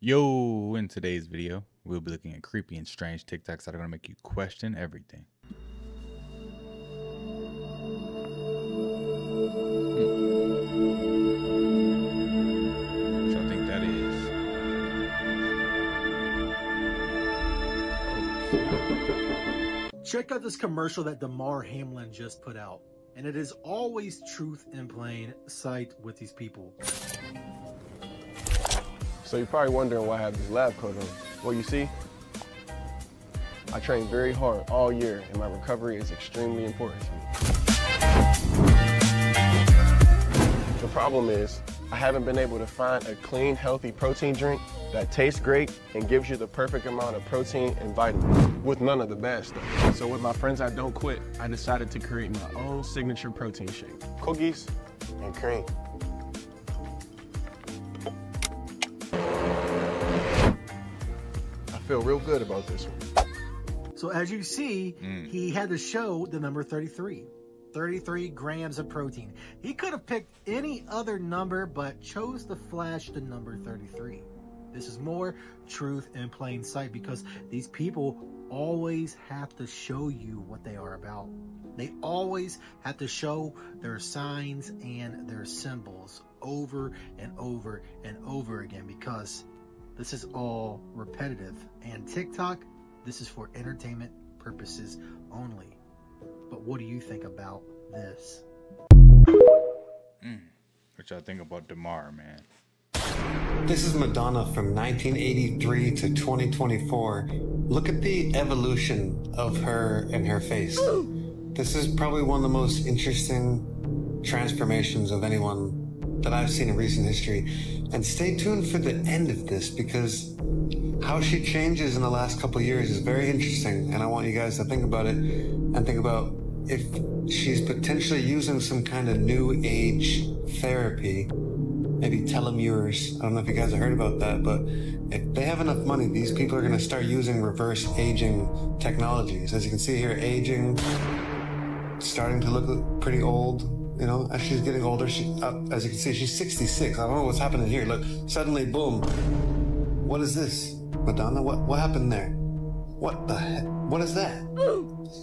Yo, in today's video, we'll be looking at creepy and strange TikToks that are going to make you question everything. What y'all think that is? Check out this commercial that Damar Hamlin just put out. And it is always truth in plain sight with these people. So you're probably wondering why I have this lab coat on. Well, you see, I train very hard all year, and my recovery is extremely important to me. The problem is, I haven't been able to find a clean, healthy protein drink that tastes great and gives you the perfect amount of protein and vitamins, with none of the bad stuff. So with my friends at Don't Quit, I decided to create my own signature protein shake. Cookies and cream. I feel real good about this one. So as you see, he had to show the number 33. 33 grams of protein. He could have picked any other number, but chose to flash the number 33. This is more truth in plain sight because these people always have to show you what they are about. They always have to show their signs and their symbols over and over and over again because this is all repetitive. And TikTok, this is for entertainment purposes only. But what do you think about this? What y'all think about Damar, man? This is Madonna from 1983 to 2024. Look at the evolution of her and her face. This is probably one of the most interesting transformations of anyone that I've seen in recent history. And stay tuned for the end of this because how she changes in the last couple of years is very interesting. And I want you guys to think about it and think about if she's potentially using some kind of new age therapy, maybe telomeres. I don't know if you guys have heard about that, but if they have enough money, these people are going to start using reverse aging technologies. As you can see here, aging, starting to look pretty old. You know, as she's getting older, as you can see, she's 66. I don't know what's happening here. Look, suddenly, boom. What is this? Madonna, what happened there? What the heck? What is that?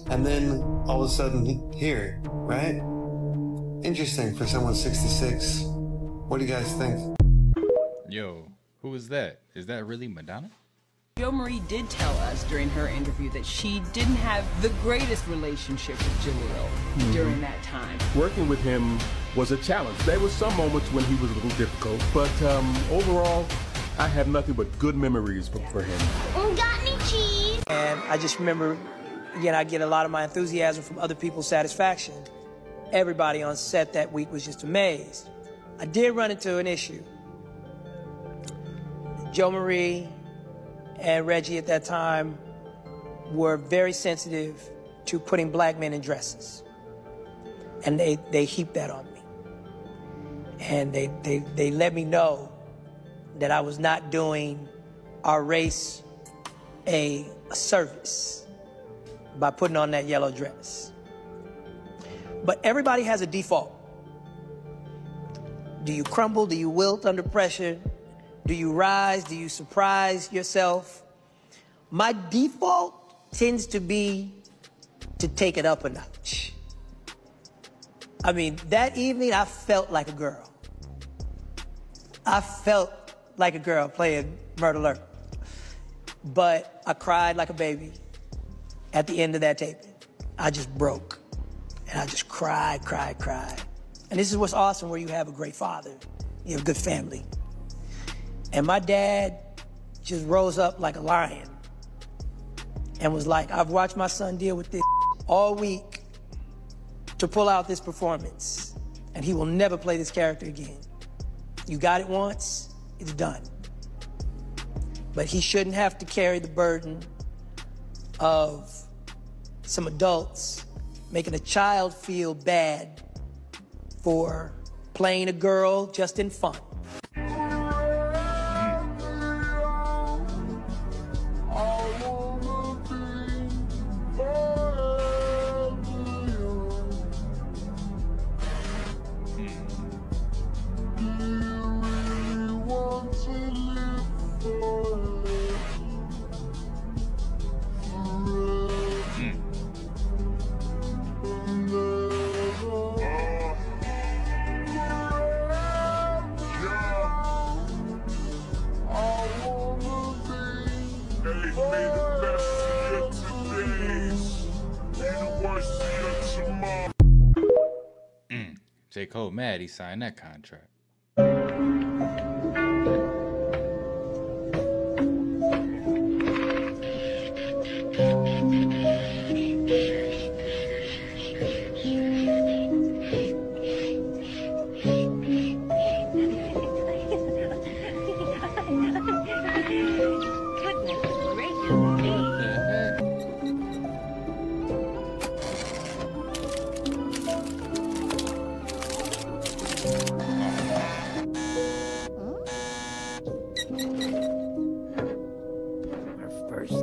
And then all of a sudden here, right? Interesting for someone 66. What do you guys think? Yo, who is that? Is that really Madonna? Jo Marie did tell us during her interview that she didn't have the greatest relationship with Jaleel during that time. Working with him was a challenge. There were some moments when he was a little difficult, but overall, I have nothing but good memories for him. Got any cheese? And I just remember, again, I get a lot of my enthusiasm from other people's satisfaction. Everybody on set that week was just amazed. I did run into an issue. Jo Marie and Reggie at that time were very sensitive to putting black men in dresses. And they heaped that on me. And they let me know that I was not doing our race a service by putting on that yellow dress. But everybody has a default. Do you crumble? Do you wilt under pressure? Do you rise? Do you surprise yourself? My default tends to be to take it up a notch. I mean, that evening I felt like a girl. I felt like a girl playing Murder Alert. But I cried like a baby at the end of that taping. I just broke. And I just cried. And this is what's awesome where you have a great father. You have a good family. And my dad just rose up like a lion and was like, I've watched my son deal with this all week to pull out this performance. And he will never play this character again. You got it once, it's done. But he shouldn't have to carry the burden of some adults making a child feel bad for playing a girl just in fun. J. Cole mad he signed that contract.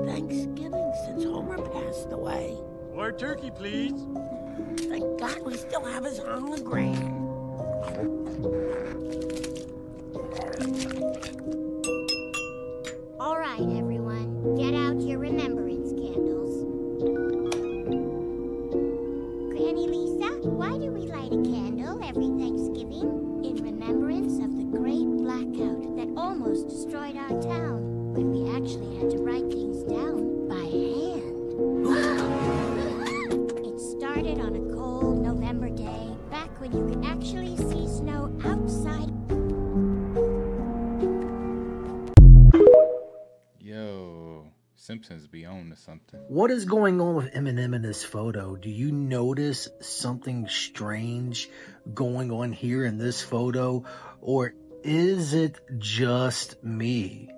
Thanksgiving since Homer passed away. More turkey, please. Thank God we still have his hologram. All right, everyone. Get out your remembrance candles. Granny Lisa, why do we light a candle every Thanksgiving? In remembrance of the great blackout that almost destroyed our town, when we actually had to write things down by hand. It started on a cold November day, back when you could actually see snow outside. Yo, Simpsons be on to something. What is going on with Eminem in this photo? Do you notice something strange going on here in this photo? Or is it just me?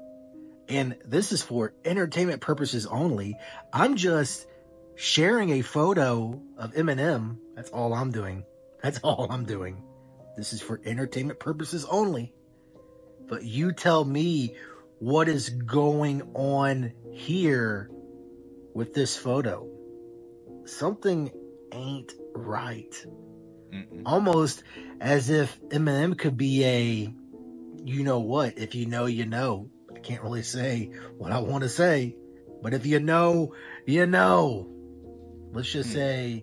And this is for entertainment purposes only. I'm just sharing a photo of Eminem. That's all I'm doing. That's all I'm doing. This is for entertainment purposes only. But you tell me what is going on here with this photo. Something ain't right. Almost as if Eminem could be a, you know what, if you know, you know. I can't really say what I want to say, but if you know, you know. Let's just say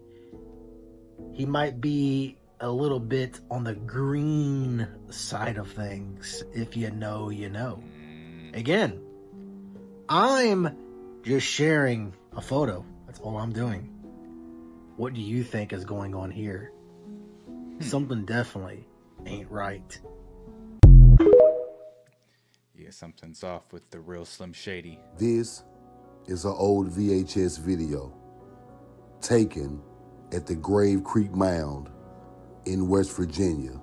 he might be a little bit on the green side of things. If you know, you know. Again, I'm just sharing a photo. That's all I'm doing. What do you think is going on here? Something definitely ain't right. Yeah, something's off with the real Slim Shady. This is an old VHS video taken at the Grave Creek Mound in West Virginia.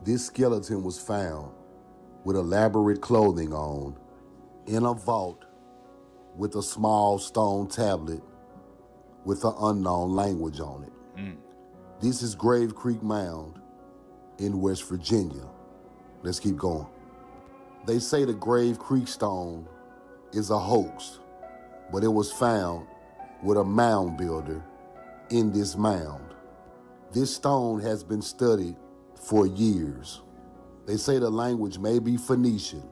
This skeleton was found with elaborate clothing on in a vault with a small stone tablet with an unknown language on it. This is Grave Creek Mound in West Virginia. Let's keep going. They say the Grave Creek stone is a hoax, but it was found with a mound builder in this mound. This stone has been studied for years. They say the language may be Phoenician,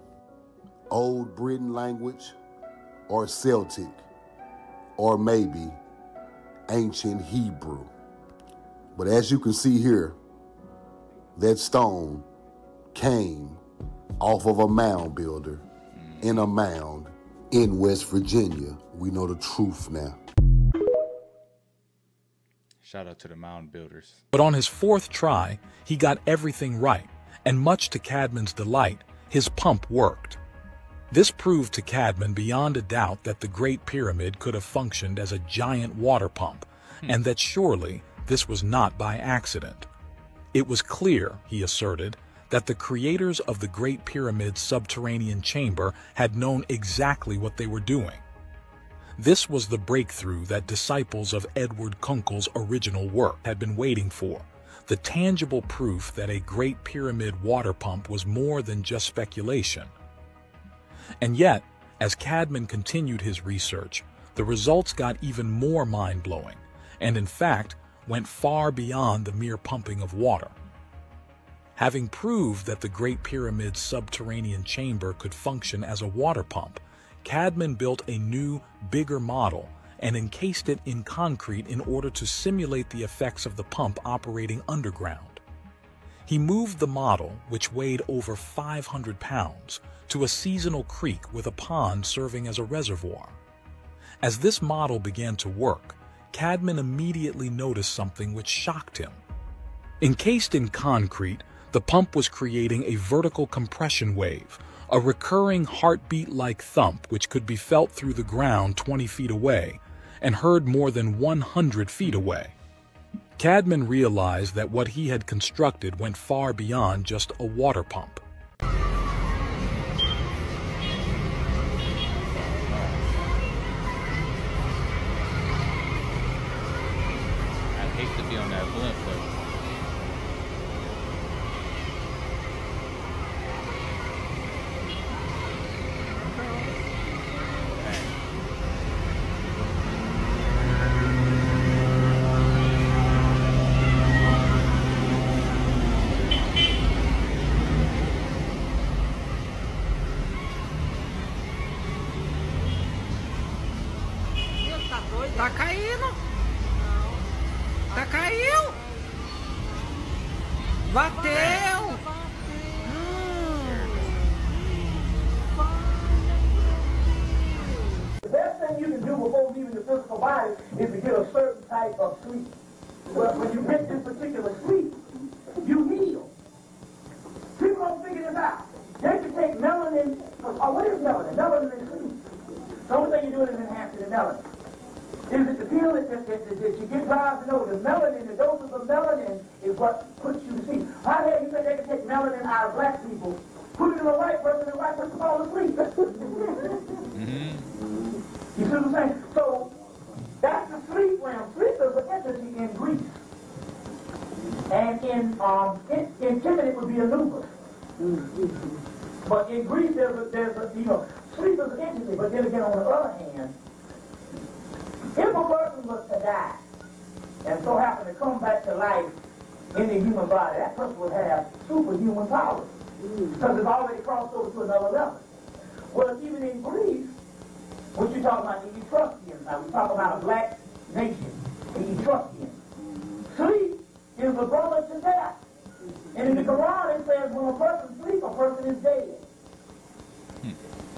Old Britain language, or Celtic, or maybe ancient Hebrew. But as you can see here, that stone came off of a mound builder in a mound in West Virginia. We know the truth now. Shout out to the mound builders. But on his fourth try, he got everything right, and much to Cadman's delight, his pump worked. This proved to Cadman beyond a doubt that the Great Pyramid could have functioned as a giant water pump, and that surely this was not by accident. It was clear, he asserted, that the creators of the Great Pyramid's subterranean chamber had known exactly what they were doing. This was the breakthrough that disciples of Edward Kunkel's original work had been waiting for, the tangible proof that a Great Pyramid water pump was more than just speculation. And yet, as Cadman continued his research, the results got even more mind-blowing, and in fact, went far beyond the mere pumping of water. Having proved that the Great Pyramid's subterranean chamber could function as a water pump, Cadman built a new, bigger model and encased it in concrete in order to simulate the effects of the pump operating underground. He moved the model, which weighed over 500 pounds, to a seasonal creek with a pond serving as a reservoir. As this model began to work, Cadman immediately noticed something which shocked him. Encased in concrete, the pump was creating a vertical compression wave, a recurring heartbeat-like thump which could be felt through the ground 20 feet away and heard more than 100 feet away. Cadman realized that what he had constructed went far beyond just a water pump. I'd hate to be on that blimp though. Tá caindo. Tá caiu. Bateu. The best thing you can do before leaving the physical body is to get a certain type of sleep. Well, when you get this particular sleep, you heal. People don't figure this out. They can take melanin. Oh, what is melanin? Melanin is sleep. The only thing you're doing is enhancing the melanin. Is it the pill that you get drives to know the melanin, the doses of melanin is what puts you to sleep. How the hell you think they can take melanin out of black people, put it in a white person, and the white person fall asleep? You see what I'm saying? So that's the sleep realm. Sleep is an entity in Greece. And in Timon it would be Anubis. But in Greece there's a sleep is an entity, but then again on the other hand, if a person was to die and so happen to come back to life in the human body, that person would have superhuman powers because it's already crossed over to another level. Well, even in Greece, what you talking about, the Etruscans, now we talk about a black nation, the Etruscans. Sleep is a brother to death. And in the Quran it says when a person sleeps, a person is dead. You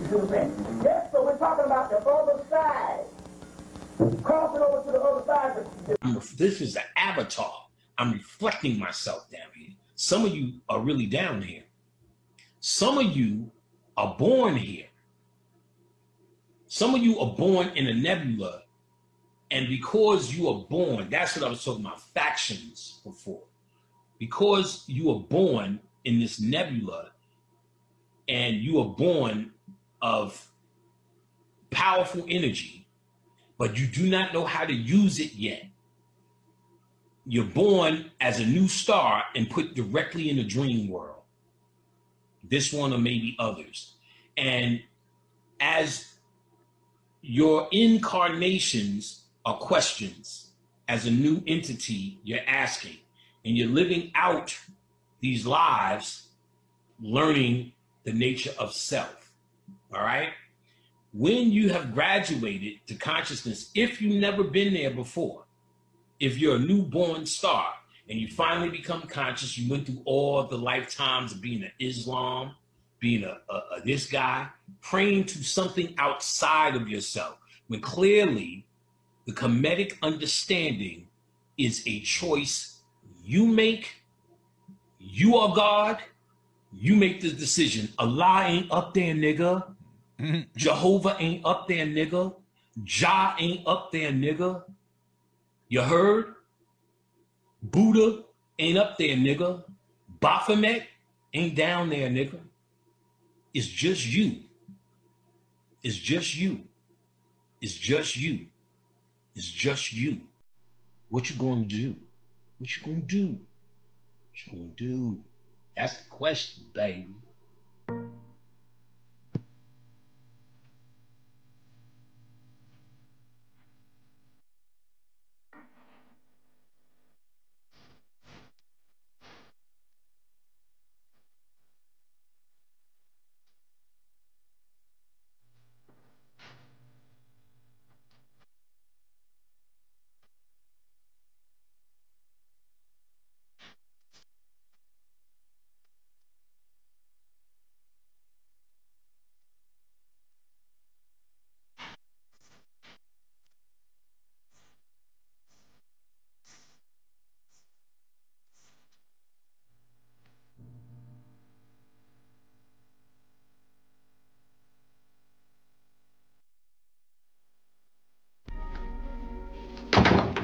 see what I'm saying? Yes, so we're talking about the other side. Crossing over to the other side. This is an avatar. I'm reflecting myself down here. Some of you are really down here. Some of you are born here. Some of you are born in a nebula. And because you are born, that's what I was talking about, factions before. Because you are born in this nebula and you are born of powerful energy, but you do not know how to use it yet. You're born as a new star and put directly in the dream world. This one or maybe others. And as your incarnations are questions, as a new entity you're asking, and you're living out these lives, learning the nature of self, all right? When you have graduated to consciousness, if you've never been there before, if you're a newborn star and you finally become conscious, you went through all the lifetimes of being an Islam, being a this guy, praying to something outside of yourself, when clearly the Kemetic understanding is a choice you make. You are God. You make the decision. Allah ain't up there, nigga. Jehovah ain't up there, nigga. Jah ain't up there, nigga. You heard? Buddha ain't up there, nigga. Baphomet ain't down there, nigga. It's just you. It's just you. It's just you. It's just you. What you gonna do? What you gonna do? What you gonna do? That's the question, baby.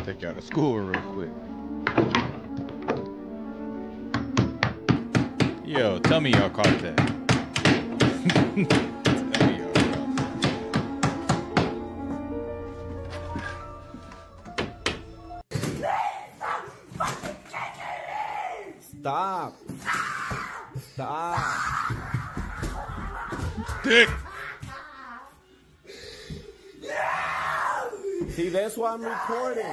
Take you out of school real quick. Yo, tell me y'all caught that. Tell me y'all caught Stop. Stop. Dick. See, that's why I'm recording.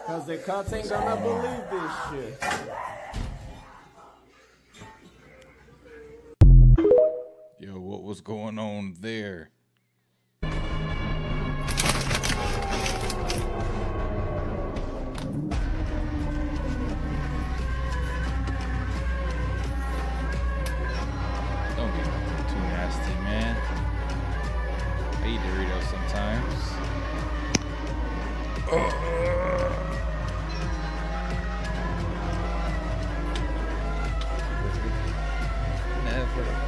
Because the cops ain't gonna believe this shit. Yo, what was going on there? Don't get nothing too nasty, man. I eat Doritos sometimes. Never again.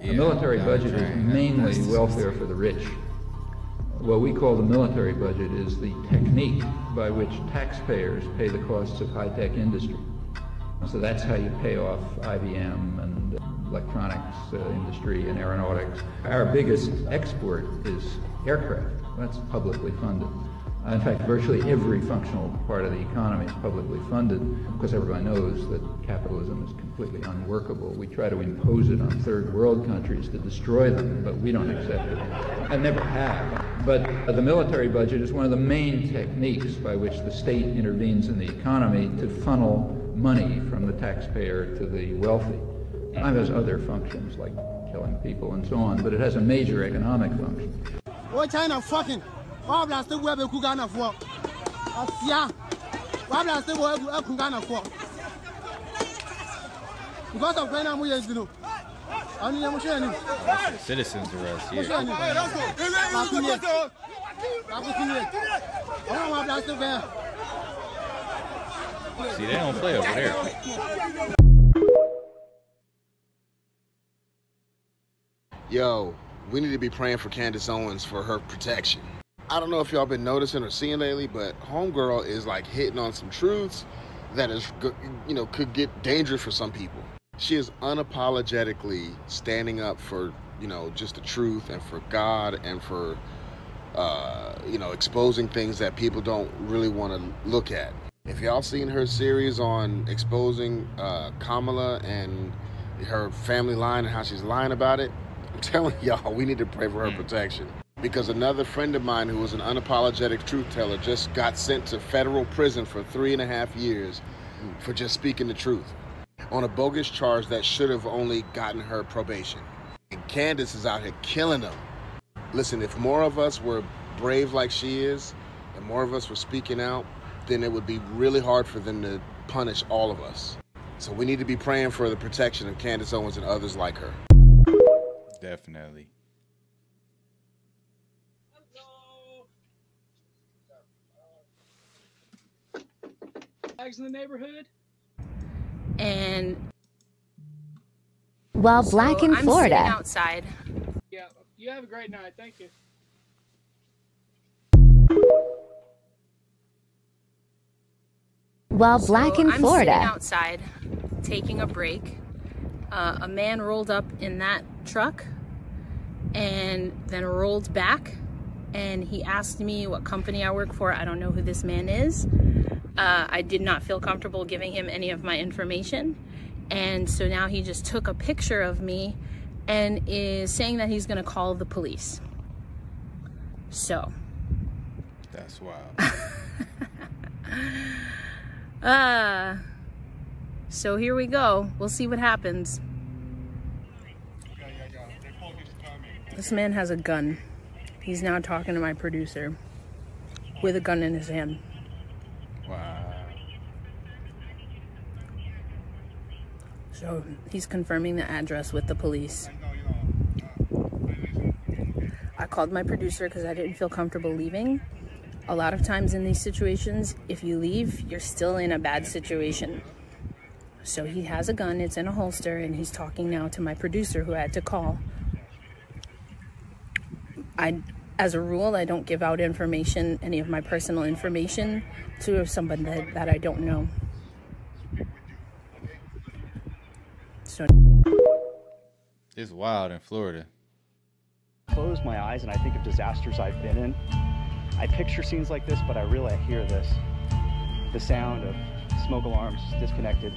The military budget is mainly welfare for the rich. What we call the military budget is the technique by which taxpayers pay the costs of high-tech industry. So that's how you pay off IBM and electronics industry and aeronautics. Our biggest export is aircraft. That's publicly funded. In fact, virtually every functional part of the economy is publicly funded because everybody knows that capitalism is completely unworkable. We try to impose it on third world countries to destroy them, but we don't accept it. I never have. But the military budget is one of the main techniques by which the state intervenes in the economy to funnel money from the taxpayer to the wealthy. It has other functions like killing people and so on, but it has a major economic function. What China fucking? Why blast the web of Kugana for? Yeah. Why blast the web of Kugana for? Because of when I'm with you. I need a Citizens arrest, yeah. See, they don't play over there. Yo, we need to be praying for Candace Owens for her protection. I don't know if y'all been noticing or seeing lately, but homegirl is like hitting on some truths that is, you know, could get dangerous for some people. She is unapologetically standing up for, you know, just the truth and for God and for, you know, exposing things that people don't really want to look at. If y'all seen her series on exposing Kamala and her family line and how she's lying about it, I'm telling y'all, we need to pray for her protection. Because another friend of mine who was an unapologetic truth teller just got sent to federal prison for 3.5 years for just speaking the truth on a bogus charge that should have only gotten her probation. And Candace is out here killing them. Listen, if more of us were brave like she is, and more of us were speaking out, then it would be really hard for them to punish all of us. So we need to be praying for the protection of Candace Owens and others like her. Definitely. In the neighborhood, and while black in Florida. I'm sitting outside. Yeah, you have a great night. Thank you. While black in Florida. I'm sitting outside, taking a break. A man rolled up in that truck, and then rolled back, and he asked me what company I work for. I don't know who this man is. I did not feel comfortable giving him any of my information. And so now he just took a picture of me and is saying that he's gonna call the police. So. That's wild. So here we go. We'll see what happens. This man has a gun. He's now talking to my producer with a gun in his hand. Wow. So he's confirming the address with the police. I called my producer because I didn't feel comfortable leaving. A lot of times in these situations, if you leave, you're still in a bad situation. So he has a gun, it's in a holster, and he's talking now to my producer who had to call. As a rule, I don't give out information, any of my personal information, to someone that I don't know. So it's wild in Florida. Close my eyes and I think of disasters I've been in. I picture scenes like this, but I really hear this. The sound of smoke alarms disconnected.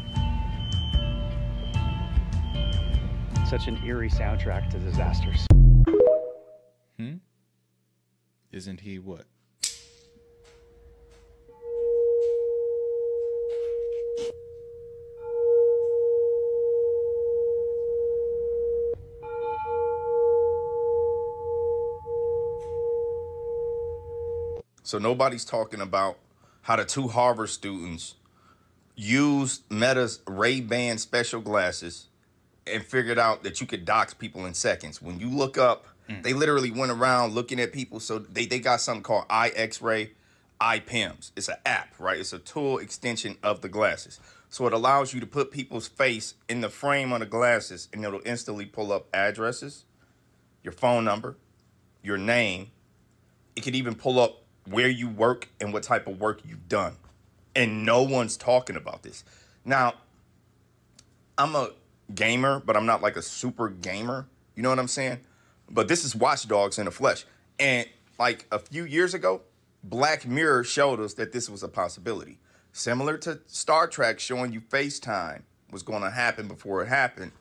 Such an eerie soundtrack to disasters. Isn't he what? So nobody's talking about how the two Harvard students used Meta's Ray-Ban special glasses and figured out that you could dox people in seconds. When you look up, they literally went around looking at people. So they got something called iX-ray, iPIMS. It's an app, right? It's a tool extension of the glasses. So it allows you to put people's face in the frame on the glasses, and it'll instantly pull up addresses, your phone number, your name. It could even pull up where you work and what type of work you've done. And no one's talking about this. Now, I'm a gamer, but I'm not like a super gamer. You know what I'm saying? But this is Watch Dogs in the flesh. And like a few years ago, Black Mirror showed us that this was a possibility. Similar to Star Trek showing you FaceTime was going to happen before it happened,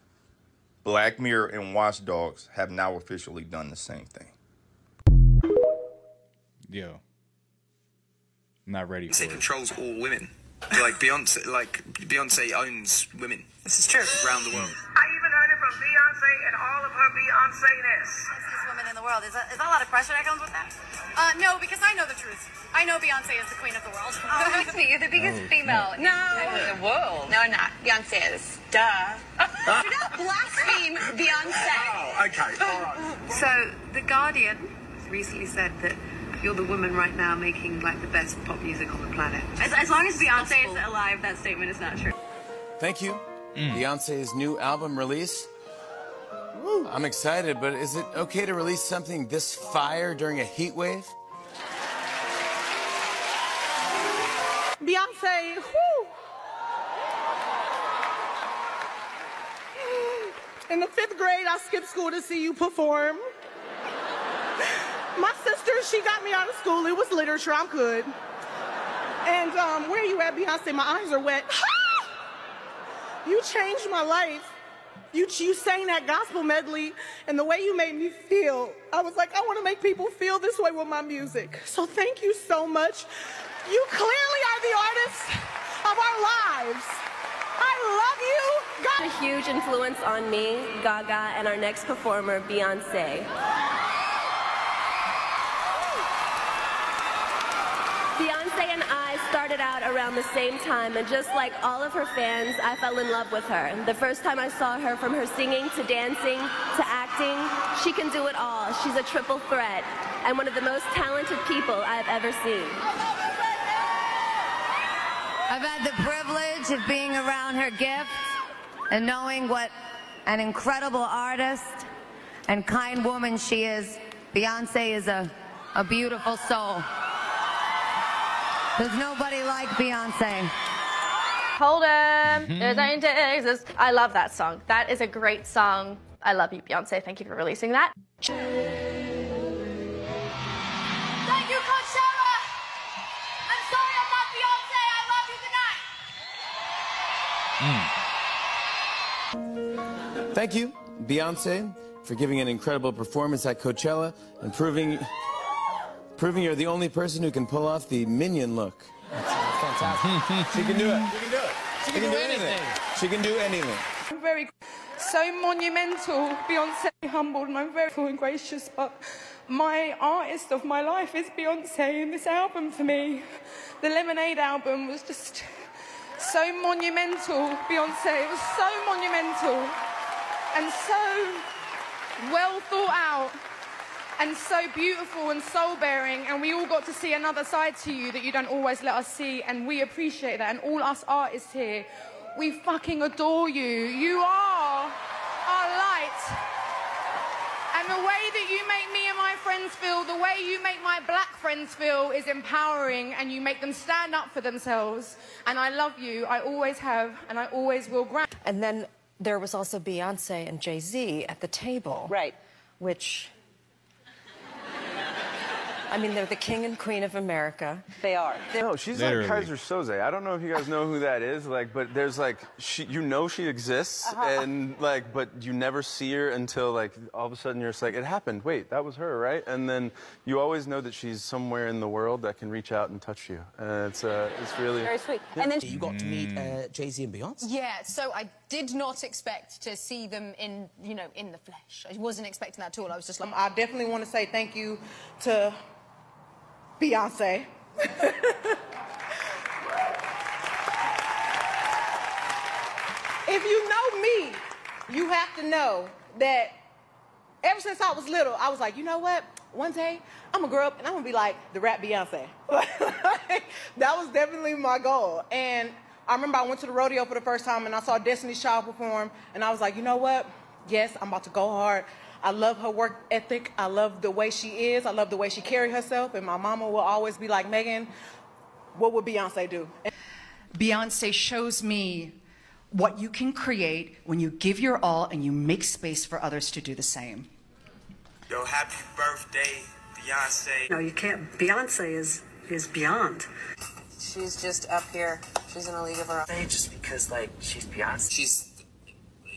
Black Mirror and Watch Dogs have now officially done the same thing. Yo. Not ready for it. Controls all women. Like Beyonce owns women. This is true. Around the world. I even heard it from Beyonce and all of her Beyonce-ness. Fastest woman in the world. Is that a lot of pressure that comes with that? No, because I know the truth. I know Beyonce is the queen of the world. Oh, you're the biggest female in the world. No, I'm not. Beyonce is. Duh. Do not blaspheme Beyonce. Oh, okay. All right. So, The Guardian recently said that you're the woman right now making like the best pop music on the planet. As long as Beyonce is alive, that statement is not true. Thank you. Beyonce's new album release. Woo. I'm excited, but is it okay to release something this fire during a heat wave? Beyonce, whoo! In the 5th grade, I skipped school to see you perform. My sister, she got me out of school. It was literature. I'm good. And where you at, Beyonce? My eyes are wet. You changed my life. You sang that gospel medley, and the way you made me feel, I was like, I want to make people feel this way with my music. So thank you so much. You clearly are the artist of our lives. I love you. God. A huge influence on me, Gaga, and our next performer, Beyonce. Beyonce and I started out around the same time, and just like all of her fans, I fell in love with her. The first time I saw her, from her singing to dancing to acting, she can do it all. She's a triple threat and one of the most talented people I've ever seen. I've had the privilege of being around her gift and knowing what an incredible artist and kind woman she is. Beyonce is a beautiful soul. There's nobody like Beyonce. Hold 'em, there's ain't Texas. I love that song. That is a great song. I love you, Beyonce. Thank you for releasing that. Thank you, Coachella. I'm sorry I'm not Beyonce. I love you. Good night. Thank you, Beyonce, for giving an incredible performance at Coachella and proving you're the only person who can pull off the minion look. That's fantastic. She can do it. She can do it. She can do anything. She can do anything. I'm very, so monumental. Beyonce humbled, and I'm very full and gracious, but my artist of my life is Beyonce, and this album for me, the Lemonade album, was just so monumental. Beyonce, it was so monumental and so well thought out and so beautiful and soul-bearing, and we all got to see another side to you that you don't always let us see, and we appreciate that. And all us artists here, we fucking adore you. You are our light. And the way that you make me and my friends feel, the way you make my black friends feel is empowering, and you make them stand up for themselves. And I love you. I always have, and I always will. And then there was also Beyonce and Jay-Z at the table. Right. Which, I mean, they're the king and queen of America. They are. No, she's like Kaiser Soze. I don't know if you guys know who that is, like, but there's like, you know she exists, and like, but you never see her until like, all of a sudden you're just like, it happened, wait, that was her, right? And then you always know that she's somewhere in the world that can reach out and touch you. And it's really... Very sweet. Yeah. And then you got to meet Jay-Z and Beyonce? Yeah, so I did not expect to see them in, you know, in the flesh. I wasn't expecting that at all. I was just like... I definitely want to say thank you to Beyonce. If you know me, you have to know that ever since I was little, I was like, you know what? One day, I'm gonna grow up and I'm gonna be like the rap Beyonce. That was definitely my goal. And I remember I went to the rodeo for the first time and I saw Destiny's Child perform, and I was like, you know what? Yes, I'm about to go hard. I love her work ethic. I love the way she is. I love the way she carries herself. And my mama will always be like, Megan, what would Beyonce do? Beyonce shows me what you can create when you give your all and you make space for others to do the same. Yo, happy birthday, Beyonce. No, you can't. Beyonce is beyond. She's just up here. She's in a league of her own. Just because, like, she's Beyonce. She's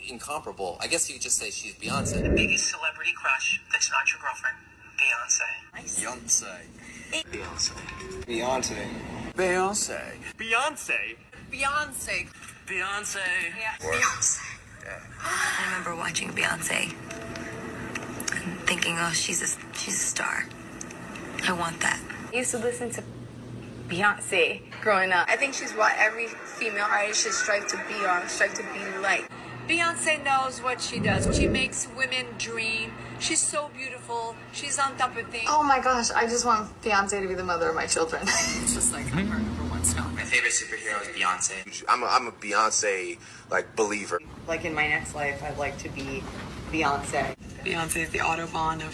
incomparable. I guess you could just say she's Beyonce. The biggest celebrity crush that's not your girlfriend, Beyonce. Beyonce. Beyonce. Beyonce. Beyonce. Beyonce. Beyonce. Beyonce. Yeah. Beyonce. I remember watching Beyonce and thinking, oh, she's a star. I want that. I used to listen to Beyonce growing up. I think she's what every female artist should strive to be or strive to be like. Beyonce knows what she does. She makes women dream. She's so beautiful. She's on top of things. Oh my gosh, I just want Beyonce to be the mother of my children. It's just like, I'm her #1 star. My favorite superhero is Beyonce. I'm a Beyonce, like, believer. Like in my next life, I'd like to be Beyonce. Beyonce is the Autobahn of...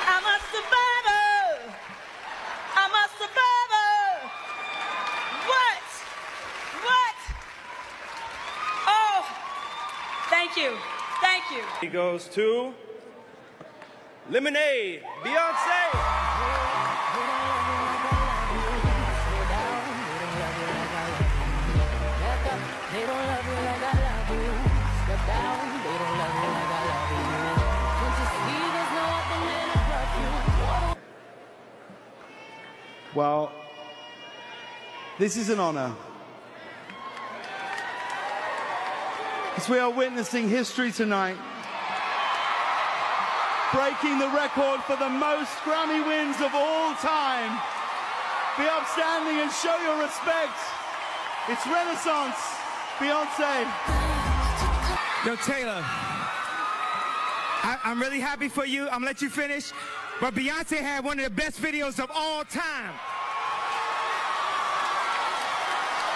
I'm a survivor. I'm a survivor. What? Oh, thank you. Thank you. He goes to Lemonade, Beyonce. Well, this is an honor. As we are witnessing history tonight, breaking the record for the most Grammy wins of all time. Be upstanding and show your respect. It's Renaissance, Beyonce. Yo, Taylor, I'm really happy for you. I'm gonna let you finish. But Beyonce had one of the best videos of all time.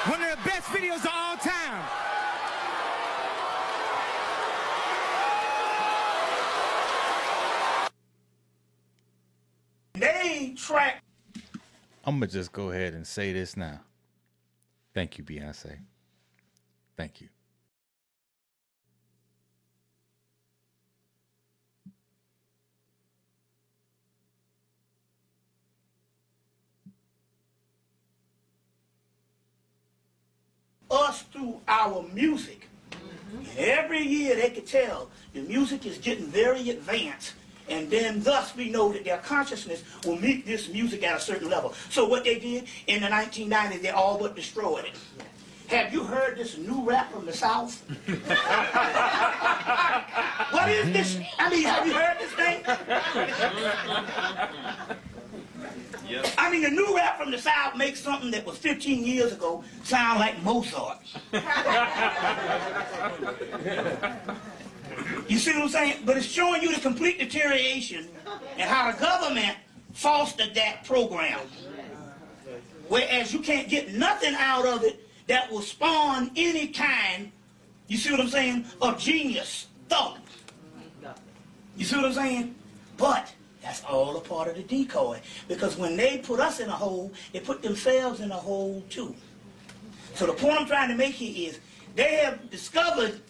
One of the best videos of all time. They track. I'm going to just go ahead and say this now. Thank you, Beyonce. Thank you. Us through our music. And every year they could tell the music is getting very advanced, and then thus we know that their consciousness will meet this music at a certain level. So what they did in the 1990s, they all but destroyed it. Have you heard this new rap from the South? What is this? I mean, have you heard this I mean, the new rap from the South makes something that was 15 years ago sound like Mozart. You see what I'm saying? But it's showing you the complete deterioration and how the government fostered that program. Whereas you can't get nothing out of it that will spawn any kind, you see what I'm saying, of genius thought. You see what I'm saying? But that's all a part of the decoy. Because when they put us in a hole, they put themselves in a hole too. So the point I'm trying to make here is they have discovered,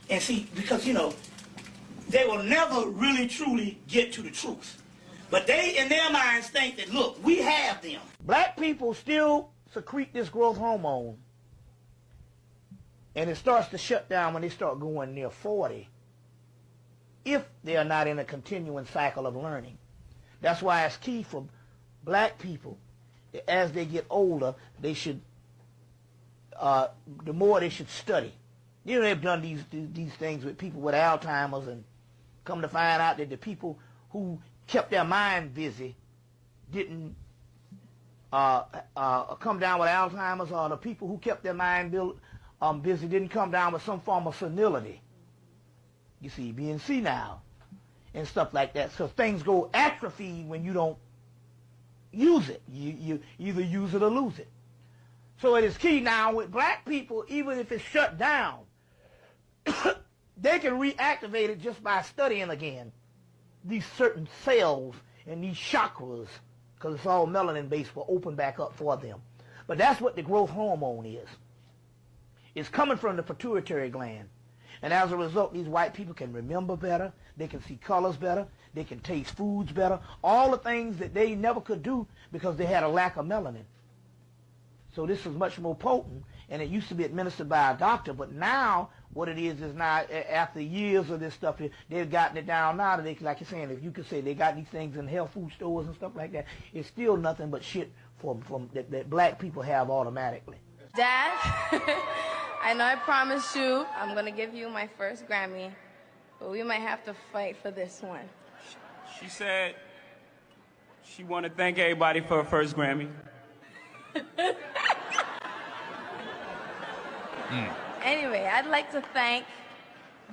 and see, because, you know, they will never really truly get to the truth. But they, in their minds, think that, look, we have them. Black people still secrete this growth hormone, and it starts to shut down when they start going near 40, if they are not in a continuing cycle of learning. That's why it's key for black people, as they get older, they should, the more they should study. You know, they've done these things with people with Alzheimer's, and come to find out that the people who kept their mind busy didn't come down with Alzheimer's, or the people who kept their mind busy didn't come down with some form of senility. You see, being senile and stuff like that. So things go atrophy when you don't use it. You either use it or lose it. So it is key now with black people, even if it's shut down, they can reactivate it just by studying again these certain cells and these chakras, because it's all melanin based, will open back up for them. But that's what the growth hormone is. It's coming from the pituitary gland. And as a result, these white people can remember better, they can see colors better, they can taste foods better, all the things that they never could do because they had a lack of melanin. So this is much more potent, and it used to be administered by a doctor, but now what it is now, after years of this stuff, they've gotten it down now that they, like you're saying, if you could say they got these things in health food stores and stuff like that, it's still nothing but shit that black people have automatically. Dad, I know I promised you I'm going to give you my first Grammy, but we might have to fight for this one. She said she wanted to thank everybody for her first Grammy. Anyway, I'd like to thank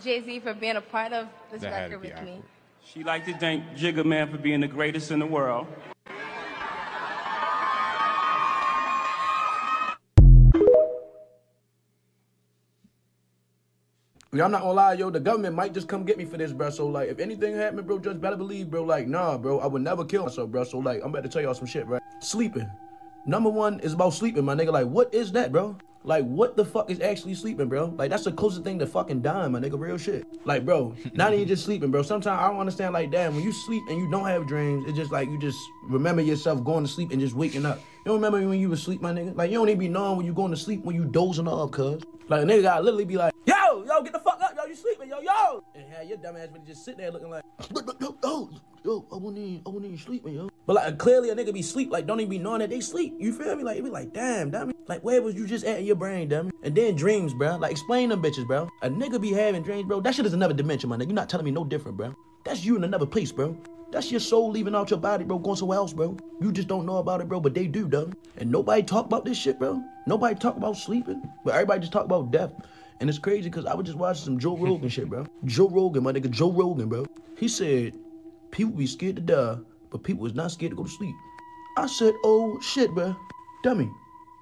Jay-Z for being a part of this record with me. She'd like to thank Jigga Man for being the greatest in the world. I'm not gonna lie, yo, the government might just come get me for this, bro. So, like, if anything happened, bro, just better believe, bro, like, nah, bro, I would never kill myself, bro. So, like, I'm about to tell y'all some shit, bro. Sleeping. Number one is about sleeping, my nigga. Like, what is that, bro? Like, what the fuck is actually sleeping, bro? Like, that's the closest thing to fucking dying, my nigga. Real shit. Like, bro, not even just sleeping, bro. Sometimes I don't understand, like, damn, when you sleep and you don't have dreams, it's just like you just remember yourself going to sleep and just waking up. You don't remember when you was asleep, my nigga? Like, you don't even be knowing when you going to sleep when you dozing off, cuz. Like, a nigga gotta literally be like, yo, get the fuck up, yo, you sleeping, yo. And have your dumb ass really just sit there looking like, yo, I wouldn't even sleeping, yo. But like, clearly a nigga be sleep, like, don't even be knowing that they sleep. You feel me? Like, it be like, damn, dummy. Like, where was you just at in your brain, dummy? And then dreams, bro. Like, explain them bitches, bro. A nigga be having dreams, bro. That shit is another dimension, my nigga. You're not telling me no different, bro. That's you in another place, bro. That's your soul leaving out your body, bro, going somewhere else, bro. You just don't know about it, bro, but they do, dummy. And nobody talk about this shit, bro. Nobody talk about sleeping, but everybody just talk about death. And it's crazy because I was just watching some Joe Rogan shit, bro. Joe Rogan, my nigga, Joe Rogan, bro. He said, people be scared to die, but people is not scared to go to sleep. I said, oh, shit, bro. Dummy,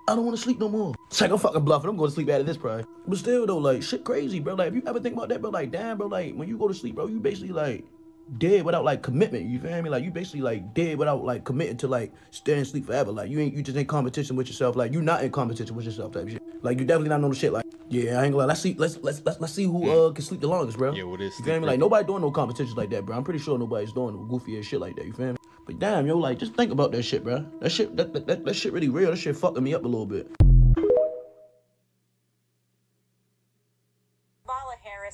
I don't want to sleep no more. It's like, I'm fucking bluffing. I'm going to sleep out of this, probably. But still, though, like, shit crazy, bro. Like, if you ever think about that, bro, like, damn, bro, like, when you go to sleep, bro, you basically, like, dead without, like, commitment. You feel me? Like, you basically, like, dead without, like, committing to, like, stay and sleep forever. Like, you just in competition with yourself. Like, you not in competition with yourself type shit. Like, you definitely not on the shit, like, yeah, I ain't gonna lie. Let's see who can sleep the longest, bro. Yeah, what is you feel me? Like, nobody doing no competitions like that, bro. I'm pretty sure nobody's doing no goofy ass shit like that. You feel me? But damn, yo, like, just think about that shit, bro. That shit really real. That shit fucking me up a little bit.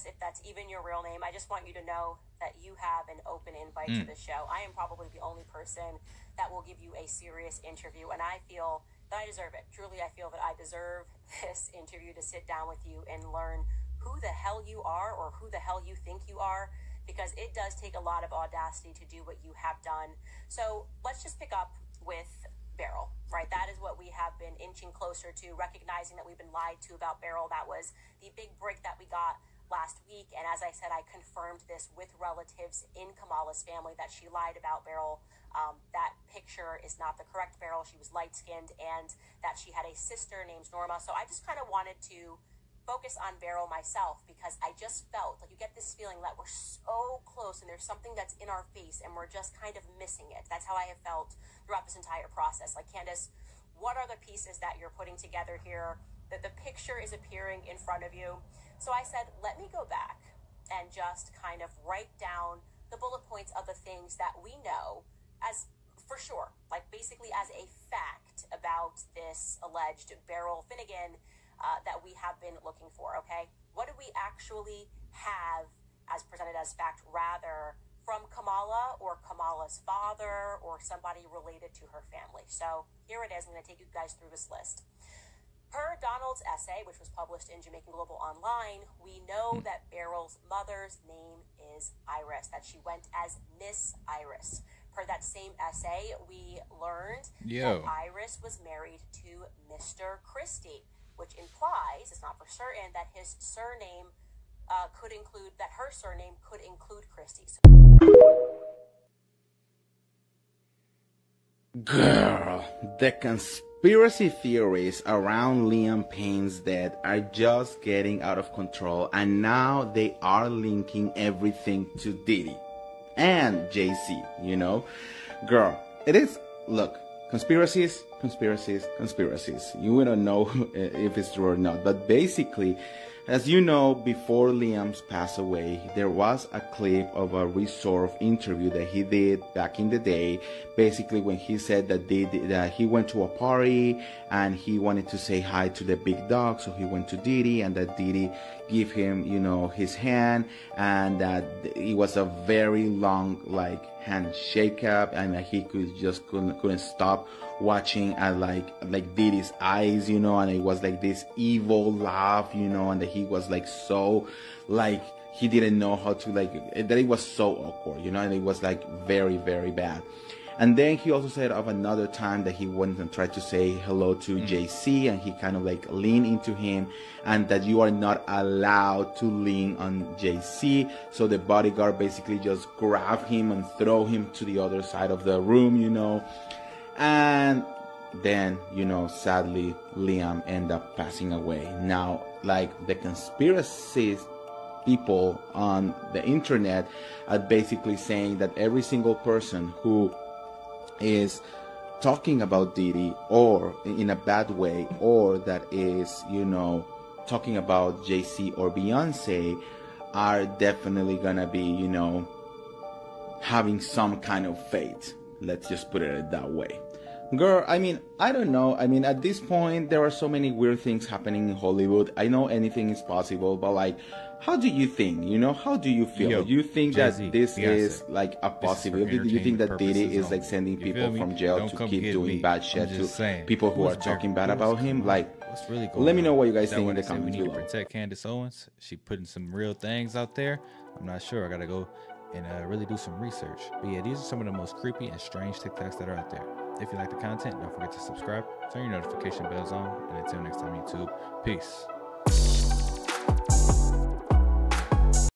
If that's even your real name, I just want you to know that you have an open invite to the show. I am probably the only person that will give you a serious interview, and I feel that I deserve it. Truly, I feel that I deserve this interview, to sit down with you and learn who the hell you are, or who the hell you think you are. because it does take a lot of audacity to do what you have done. So let's just pick up with Beryl, right? That is what we have been inching closer to, recognizing that we've been lied to about Beryl. That was the big break that we got last week. And as I said, I confirmed this with relatives in Kamala's family that she lied about Beryl. That picture is not the correct Beryl. She was light-skinned, and that she had a sister named Norma. So I just kind of wanted to focus on Beryl myself, because I just felt like you get this feeling that we're so close and there's something that's in our face and we're just kind of missing it. That's how I have felt throughout this entire process. Like, Candace, what are the pieces that you're putting together here? That the picture is appearing in front of you. So I said, let me go back and just kind of write down the bullet points of the things that we know as for sure, like basically as a fact about this alleged Beryl Finnegan that we have been looking for, okay? What do we actually have as presented as fact, rather, from Kamala or Kamala's father or somebody related to her family? So here it is. I'm going to take you guys through this list. Per Donald's essay, which was published in Jamaican Global Online, we know that Beryl's mother's name is Iris, that she went as Miss Iris. Per that same essay, we learned that Iris was married to Mr. Christie, which implies, it's not for certain, that his surname could include, that her surname could include Christie's. Girl, the conspiracy theories around Liam Payne's death are just getting out of control, and now they are linking everything to Diddy and Jay-Z, you know? Girl, it is, look, conspiracies. You don't know if it's true or not, but basically, as you know, before Liam's passed away, there was a clip of a Resolve interview that he did back in the day, basically when he said that he went to a party and he wanted to say hi to the big dog, so he went to Diddy, and that Diddy gave him, you know, his hand, and that it was a very long, like, handshake up, and that he couldn't stop watching at like Diddy's eyes, you know, and it was like this evil laugh, you know, and that he was like so, like, he didn't know how to, like, that it was so awkward, you know, and it was like very, very bad. And then he also said of another time that he went and tried to say hello to Jay-Z, and he kind of like leaned into him, and that you are not allowed to lean on Jay-Z. So the bodyguard basically just grabbed him and throw him to the other side of the room, you know. And then, you know, sadly, Liam ended up passing away. Now, like, the conspiracy people on the internet are basically saying that every single person who is talking about Diddy, or in a bad way, or that is, you know, talking about Jay-Z or Beyonce, are definitely gonna be, you know, having some kind of fate. Let's just put it that way. Girl, I mean, I don't know. I mean, at this point, there are so many weird things happening in Hollywood. I know anything is possible, but like, how do you think? You know, how do you feel? Yo, do you think Jay-Z, that this Beyonce, is like a possibility? Do you think that Diddy is like sending people from jail to keep doing bad shit to people who are talking bad about him? Like, what's really going let me know what you guys That think in one the that said comments we need below. to protect Candace Owens. She putting some real things out there. I'm not sure. I gotta go and really do some research. But yeah, these are some of the most creepy and strange TikToks that are out there. If you like the content, don't forget to subscribe, turn your notification bells on, and until next time, YouTube, peace.